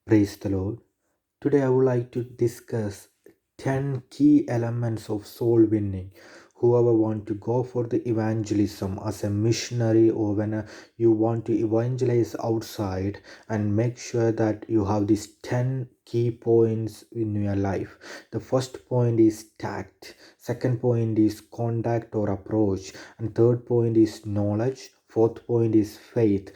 Praise the Lord. Today I would like to discuss 10 key elements of soul winning. Whoever want to go for the evangelism as a missionary, or when you want to evangelize outside, and make sure that you have these 10 key points in your life. The first point is tact, second point is contact or approach, and third point is knowledge, fourth point is faith,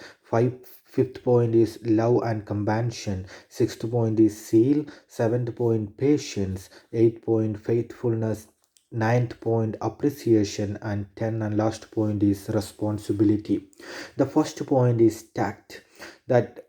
fifth point is love and compassion, sixth point is zeal, seventh point patience, eighth point faithfulness, ninth point appreciation, and 10 and last point is responsibility. The first point is tact, that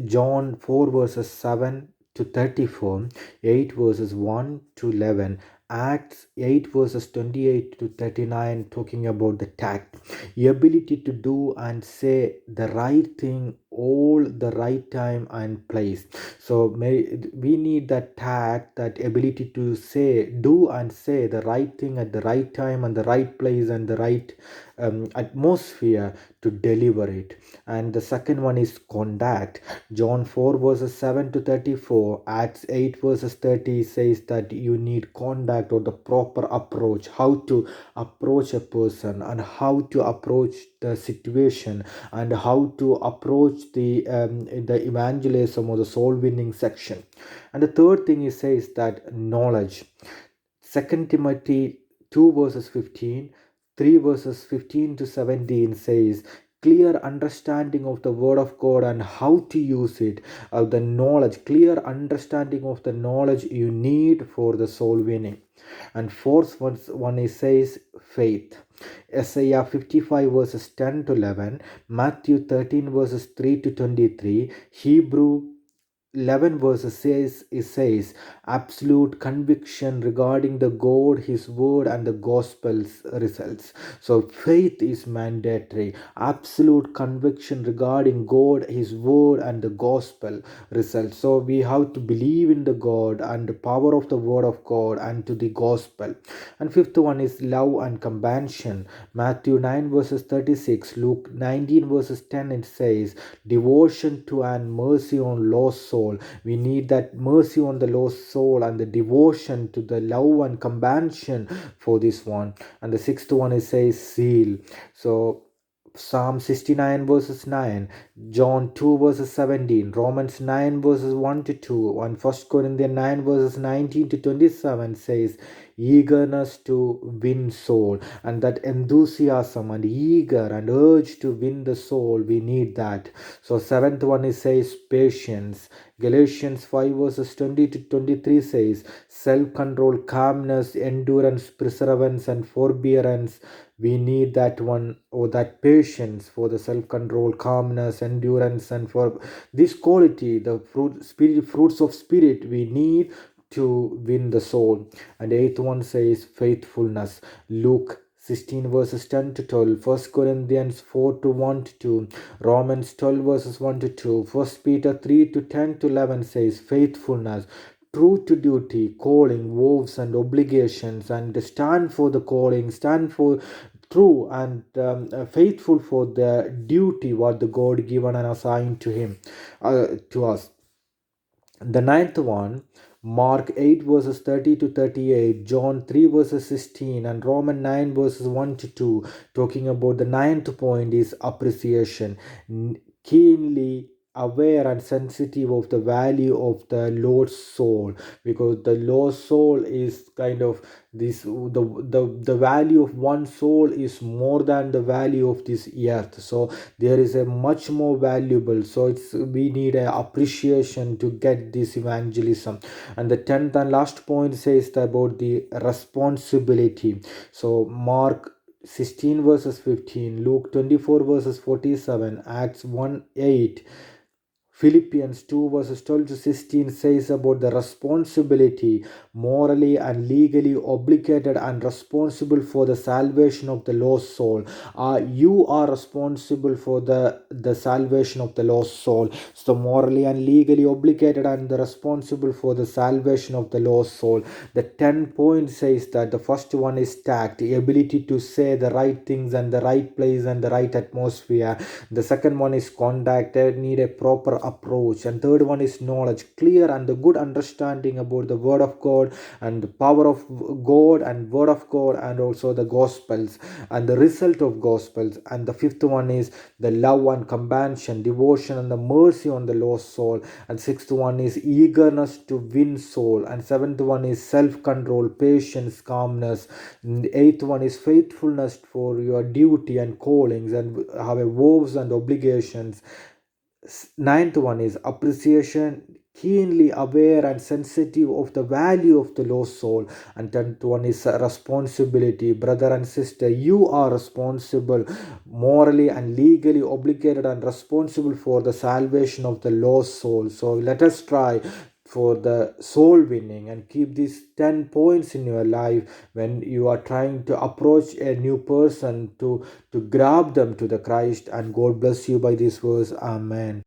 John 4 verses 7 to 34, 8 verses 1 to 11, Acts 8 verses 28 to 39, talking about the tact, the ability to do and say the right thing all the right time and place. So we need that tact, that ability to do and say the right thing at the right time and the right place and the right atmosphere to deliver it. And the second one is conduct. John 4 verses 7 to 34, Acts 8 verses 30 says that you need conduct, or the proper approach, how to approach a person and how to approach the situation and how to approach the evangelism or the soul winning section. And the third thing he says that knowledge. 2 Timothy 2 verses 15, 3 verses 15 to 17 says clear understanding of the word of God and how to use it, the knowledge, clear understanding of the knowledge you need for the soul winning. And fourth one is says faith. Isaiah 55 verses 10 to 11, Matthew 13 verses 3 to 23, Hebrew 11 verses says, it says absolute conviction regarding the God, his word, and the gospel's results. So faith is mandatory, absolute conviction regarding God, his word, and the gospel results. So we have to believe in the God and the power of the word of God and to the gospel. And fifth one is love and compassion. Matthew 9 verses 36, Luke 19 verses 10, it says devotion to and mercy on lost soul. We need that mercy on the lost soul and the devotion to the love and compassion for this one. And the sixth one is says seal. So Psalm 69 verses 9, John 2 verses 17, Romans 9 verses 1 to 2, and 1 Corinthians 9 verses 19 to 27 says eagerness to win soul, and that enthusiasm and eager and urge to win the soul, we need that. So seventh one is says patience. Galatians 5 verses 20 to 23 says self-control, calmness, endurance, perseverance, and forbearance. We need that one, or that patience for the self-control, calmness, endurance, and for this quality, the fruits of spirit we need to win the soul. And eighth one says faithfulness. Luke 16 verses 10 to 12, 1 Corinthians 4 to 1 to 2, Romans 12 verses 1 to 2, 1 Peter 3 to 10 to 11 says faithfulness, true to duty, calling, vows, and obligations, and stand for the calling, stand for true and faithful for the duty what the God given and assigned to him, to us. The ninth one, Mark 8 verses 30 to 38, John 3 verses 16, and Roman 9 verses 1 to 2, talking about the ninth point is appreciation. Keenly aware and sensitive of the value of the Lord's soul, because the Lord's soul is kind of this, the value of one soul is more than the value of this earth. So there is a much more valuable, so it's we need a appreciation to get this evangelism. And the 10th and last point says about the responsibility. So Mark 16 verses 15, Luke 24 verses 47, Acts 1 8, Philippians 2 verses 12 to 16 says about the responsibility, morally and legally obligated and responsible for the salvation of the lost soul. You are responsible for the salvation of the lost soul. So morally and legally obligated and responsible for the salvation of the lost soul. The 10 point says that the first one is tact, the ability to say the right things and the right place and the right atmosphere. The second one is conduct, need a proper approach. And third one is knowledge, clear and the good understanding about the word of God and the power of God and word of God, and also the gospels and the result of gospels. And the fifth one is the love and compassion, devotion and the mercy on the lost soul. And sixth one is eagerness to win soul. And seventh one is self control, patience, calmness. And the eighth one is faithfulness for your duty and callings and have a vows and obligations. Ninth one is appreciation, keenly aware and sensitive of the value of the lost soul. And tenth one is responsibility. Brother and sister, you are responsible, morally and legally obligated and responsible for the salvation of the lost soul. So let us try for the soul winning and keep these 10 points in your life when you are trying to approach a new person to grab them to the Christ. And God bless you by this verse. Amen.